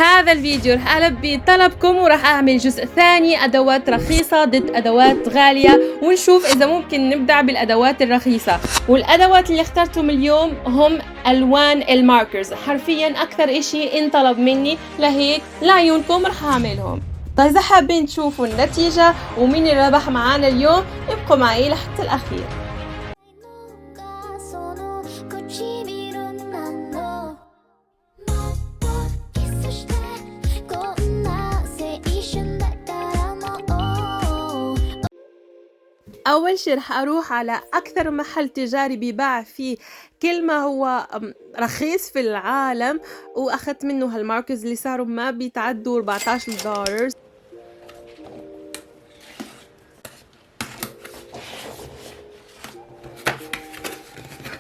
بهذا الفيديو رح ألبي طلبكم ورح أعمل جزء ثاني أدوات رخيصة ضد أدوات غالية، ونشوف إذا ممكن نبدع بالأدوات الرخيصة. والأدوات اللي اخترتهم اليوم هم ألوان الماركرز، حرفيا أكثر إشي انطلب مني، لهيك لعيونكم رح أعملهم. طيب إذا حابين تشوفوا النتيجة ومين اللي ربح معانا اليوم ابقوا معي لحتى الأخير. أول شي رح أروح على أكثر محل تجاري بيباع فيه كل ما هو رخيص في العالم، وأخذت منه هالماركرز اللي صاروا ما بيتعدوا $14.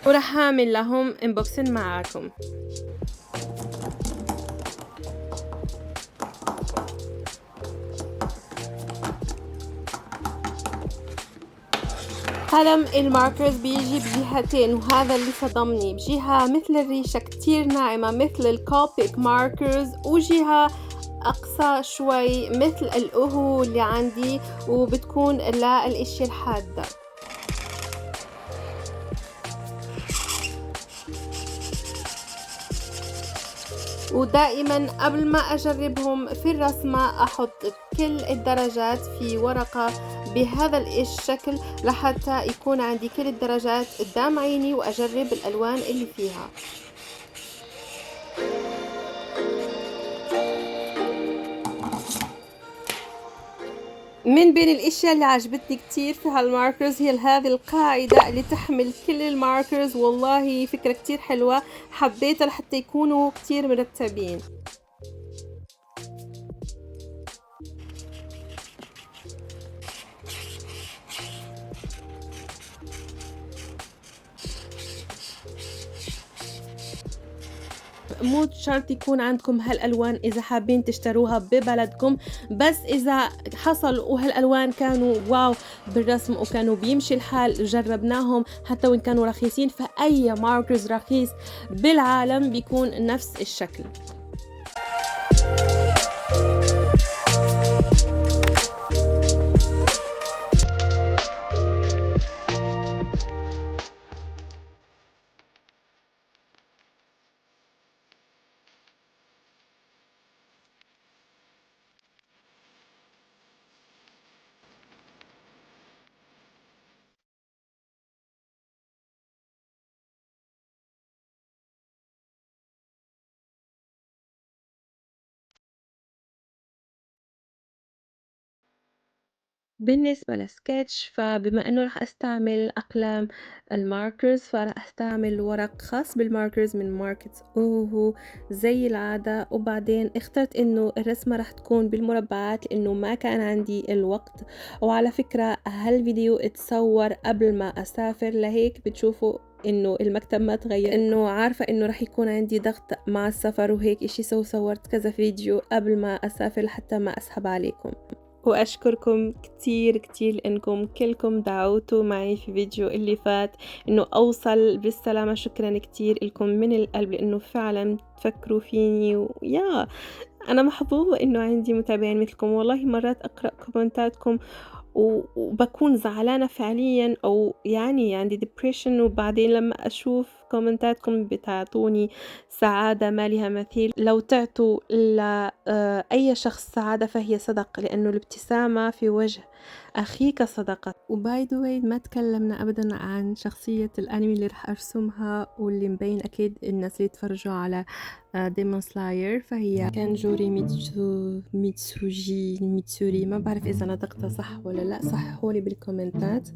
ورح أعمل لهم انبوكسن معاكم. قلم الماركرز بيجي بجهتين، وهذا اللي صدمني، بجهة مثل الريشة كتير ناعمة مثل الكوبيك ماركرز، وجهة أقصى شوي مثل الأهو اللي عندي وبتكون لا الاشي الحادة. ودائما قبل ما أجربهم في الرسمة أحط كل الدرجات في ورقة بهذا الشكل لحتى يكون عندي كل الدرجات قدام عيني وأجرب الألوان اللي فيها. من بين الاشياء اللي عجبتني كتير في هالماركرز هي هذه القاعدة اللي تحمل كل الماركرز، والله فكرة كتير حلوة، حبيتها لحتى يكونوا كتير مرتبين. مو شرط يكون عندكم هالألوان إذا حابين تشتروها ببلدكم، بس إذا حصل وهالألوان كانوا واو بالرسم وكانوا بيمشي الحال جربناهم حتى وإن كانوا رخيصين، فأي ماركرز رخيص بالعالم بيكون نفس الشكل. بالنسبة للسكتش، فبما انه راح استعمل اقلام الماركرز فراح استعمل ورق خاص بالماركرز من ماركت اوهو زي العادة. وبعدين اخترت انه الرسمة راح تكون بالمربعات لانه ما كان عندي الوقت. وعلى فكرة هالفيديو اتصور قبل ما اسافر، لهيك بتشوفوا انه المكتب ما تغير، انه عارفة انه رح يكون عندي ضغط مع السفر وهيك اشي، صورت كذا فيديو قبل ما اسافر حتى ما اسحب عليكم. وأشكركم كتير كتير لأنكم كلكم دعوتوا معي في فيديو اللي فات إنه أوصل بالسلامة. شكرا كتير لكم من القلب لأنه فعلا تفكروا فيني، ويا أنا محظوظة إنه عندي متابعين مثلكم. والله مرات أقرأ كومنتاتكم وبكون زعلانة فعليا، أو يعني عندي depression، وبعدين لما أشوف كومنتاتكم بتعطوني سعادة ما لها مثيل. لو تعطوا لأي شخص سعادة فهي صدق، لأنه الابتسامة في وجه أخيك صدقة. وباي ذا واي ما تكلمنا أبدا عن شخصية الأنمي اللي رح أرسمها واللي مبين أكيد الناس اللي يتفرجوا على ديمون سلاير، فهي كانجوري ميتسوري، ما بعرف إذا نطقتها صح ولا لا، صححولي بالكومنتات.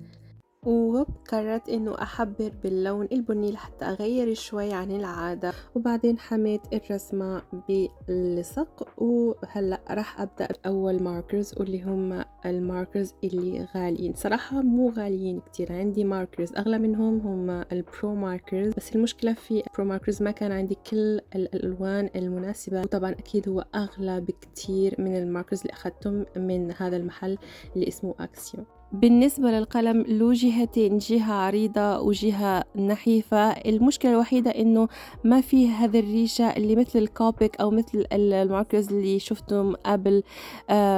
وقررت انه احبر باللون البني لحتى اغير شوي عن العادة. وبعدين حميت الرسمة باللصق، وهلأ راح ابدأ باول ماركرز واللي هم الماركرز اللي غاليين. صراحة مو غاليين كتير، عندي ماركرز اغلى منهم هم البرو ماركرز، بس المشكلة في البرو ماركرز ما كان عندي كل الالوان المناسبة، وطبعا اكيد هو اغلى بكتير من الماركرز اللي اخذتهم من هذا المحل اللي اسمه اكسيو. بالنسبة للقلم له جهتين، جهة عريضة وجهة نحيفة. المشكلة الوحيدة إنه ما في هذه الريشة اللي مثل الكوبيك أو مثل الماركرز اللي شفتم قبل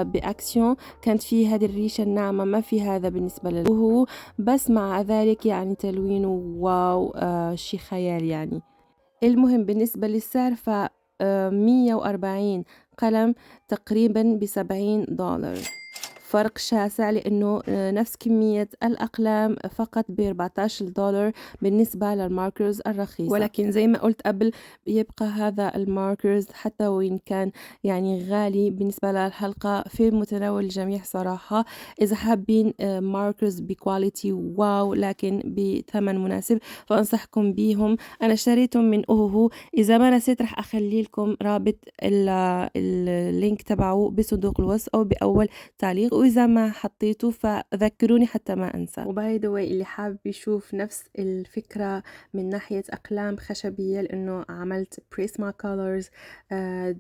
بأكسيون، كانت في هذه الريشة الناعمة، ما في هذا بالنسبة وهو بس مع ذلك يعني تلوينه واو، شي خيال يعني. المهم بالنسبة للسعر ف 140 قلم تقريبا ب$70، فرق شاسع لأنه نفس كمية الأقلام فقط ب$14 بالنسبة للماركرز الرخيصة. ولكن زي ما قلت قبل يبقى هذا الماركرز حتى وإن كان يعني غالي بالنسبة للحلقة في متناول الجميع صراحة. إذا حابين ماركرز بكواليتي واو لكن بثمن مناسب فأنصحكم بيهم. أنا اشتريتهم من أوهو، إذا ما نسيت رح أخلي لكم رابط اللينك تبعه بصندوق الوصف أو بأول تعليق، وإذا ما حطيته فذكروني حتى ما أنسى. وباي ذا واي اللي حابب يشوف نفس الفكرة من ناحية أقلام خشبية، لأنه عملت بريسما كولرز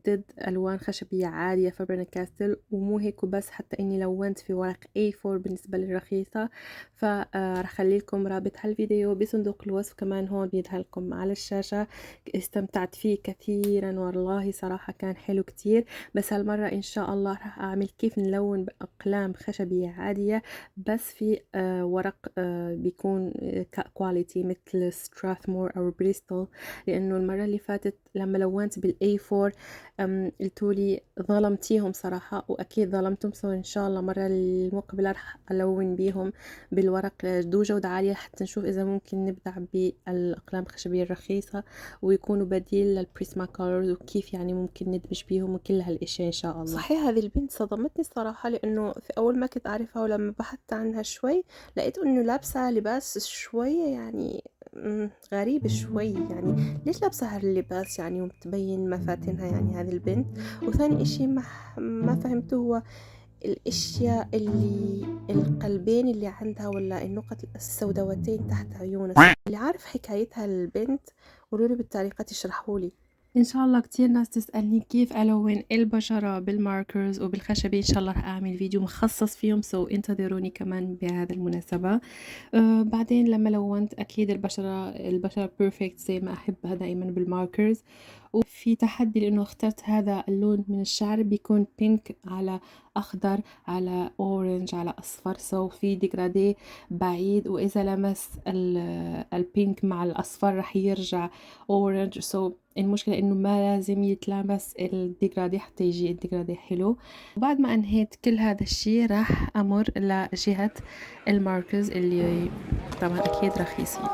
ضد ألوان خشبية عادية فابرنا كاستل، ومو هيك وبس، حتى إني لونت في ورق A4 بالنسبة للرخيصة. فرح أخلي لكم رابط هالفيديو بصندوق الوصف كمان هون بيظهر لكم على الشاشة. استمتعت فيه كثيرا والله صراحة كان حلو كتير. بس هالمرة إن شاء الله راح أعمل كيف نلون بأقلام خشبية عادية بس في ورق بيكون كواليتي مثل ستراثمور أو بريستول، لأنه المرة اللي فاتت لما لونت بالأي 4 قلتولي ظلمتيهم صراحة، وأكيد ظلمتم. سو إن شاء الله مرة المقبلة راح ألون بيهم بالورق ذو جودة عالية حتى نشوف إذا ممكن نبدع بالأقلام الخشبية الرخيصة ويكونوا بديل للبريسما كولرز، وكيف يعني ممكن ندمج بيهم وكل هالاشياء ان شاء الله. صحيح هذه البنت صدمتني الصراحة، لانه في اول ما كنت اعرفها ولما بحثت عنها شوي لقيت انه لابسة لباس شوية يعني غريب شوي. يعني ليش لابسة هاللباس يعني ومتبين مفاتنها يعني هذه البنت؟ وثاني اشي ما فهمته هو الاشياء اللي القلبين اللي عندها ولا النقط السوداوتين تحت عيونها. اللي عارف حكايتها البنت قولولي بالتعليقات اشرحولي. ان شاء الله كتير ناس تسألني كيف ألون البشرة بالماركرز وبالخشبي، ان شاء الله رح اعمل فيديو مخصص فيهم، سو انتظروني كمان بهذا المناسبة. بعدين لما لونت اكيد البشرة بيرفكت زي ما احبها دائما بالماركرز. وفي تحدي لانه اخترت هذا اللون من الشعر بيكون بينك على اخضر على اورنج على اصفر، سو في ديجرادي بعيد، واذا لمس البينك مع الاصفر رح يرجع اورنج. سو المشكلة انه ما لازم يتلامس الديجرادي حتى يجي الديجرادي حلو. وبعد ما انهيت كل هذا الشي راح امر لجهة الماركرز اللي طبعا اكيد رخيصين.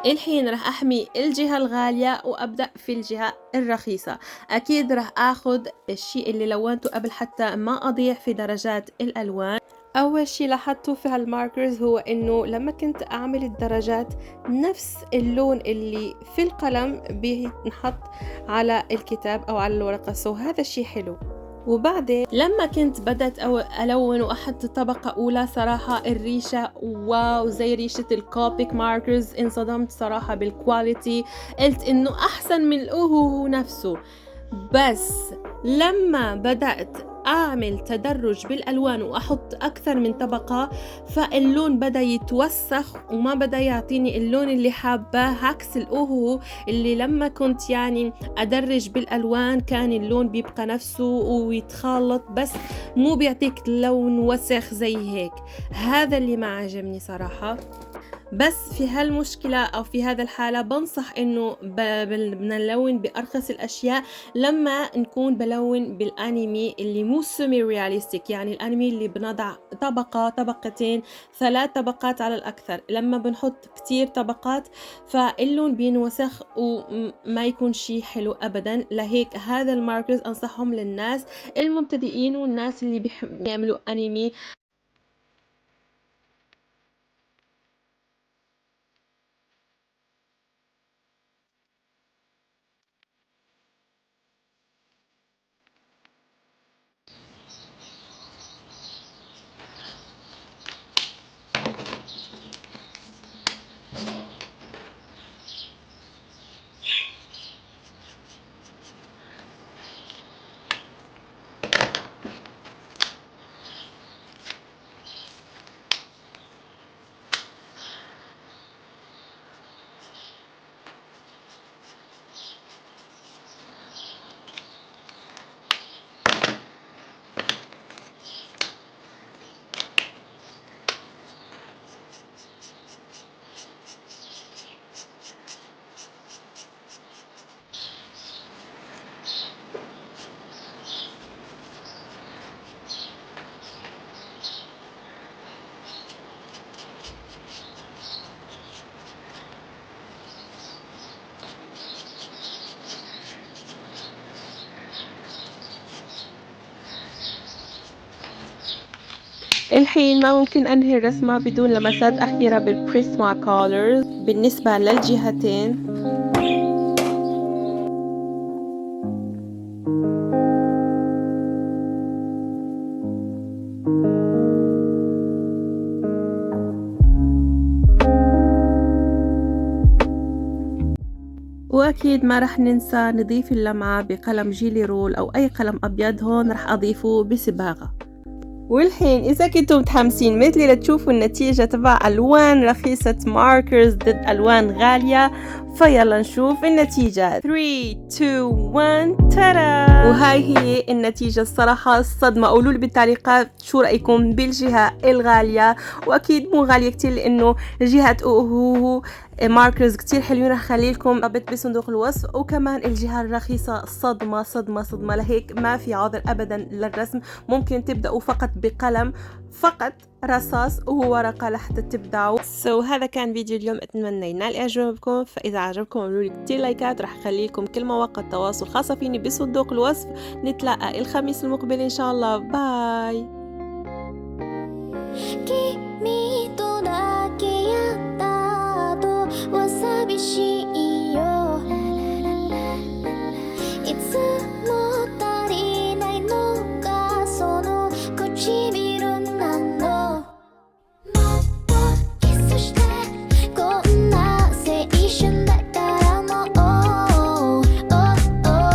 الحين راح أحمي الجهة الغالية وأبدأ في الجهة الرخيصة. أكيد راح أخذ الشيء اللي لونته قبل حتى ما أضيع في درجات الألوان. أول شي لاحظته في هالماركرز هو إنه لما كنت أعمل الدرجات نفس اللون اللي في القلم بينحط على الكتاب أو على الورقة، سو هذا الشي حلو. وبعدين لما كنت بدأت ألون وأحط طبقة أولى صراحة الريشة واو زي ريشة الكوبيك ماركرز، انصدمت صراحة بالكواليتي، قلت إنه أحسن من الأوهو نفسه. بس لما بدأت أعمل تدرج بالألوان وأحط أكثر من طبقة فاللون بدأ يتوسخ وما بدأ يعطيني اللون اللي حاباه، عكس الأوهو اللي لما كنت يعني أدرج بالألوان كان اللون بيبقى نفسه ويتخلط بس مو بيعطيك لون وسخ زي هيك. هذا اللي ما عجبني صراحة. بس في هالمشكلة أو في هذا الحالة بنصح إنه بدنا نلون بأرخص الأشياء لما نكون بلون بالأنمي اللي مو سيمي رياليستيك، يعني الأنمي اللي بنضع طبقة طبقتين 3 طبقات على الأكثر. لما بنحط كتير طبقات فاللون بينوسخ وما يكون شي حلو أبدا. لهيك هذا الماركرز أنصحهم للناس المبتدئين والناس اللي بيحبوا يعملوا أنمي. الحين ما ممكن أنهي الرسمة بدون لمسات أخيرة بالبريزما كولرز بالنسبة للجهتين. وأكيد ما رح ننسى نضيف اللمعة بقلم جيلي رول أو أي قلم أبيض، هون رح أضيفه بصباغة. والحين إذا كنتم متحمسين مثلي لتشوفوا النتيجة تبع ألوان رخيصة ماركرز ضد ألوان غالية، فيلا نشوف النتيجة. 3 2 1 ترى. وهاي هي النتيجة. الصراحة الصدمة. قولوا لي بالتعليقات شو رأيكم بالجهة الغالية، وأكيد مو غالية كتير لأنه جهة أوهو ماركرز كتير حلوين. رح خلي لكم رابط بصندوق الوصف. وكمان الجهة الرخيصة صدمة صدمة صدمة. لهيك ما في عذر أبدا للرسم. ممكن تبدأوا فقط بقلم، فقط رصاص وورقة لحتى تبدأوا. هذا كان فيديو اليوم، أتمنى ينال إعجابكم. فإذا عجبكم اعملوا لي كتير لايكات. رح أخلي لكم كل مواقع التواصل خاصة فيني بصندوق الوصف. نتلاقى الخميس المقبل إن شاء الله. باي.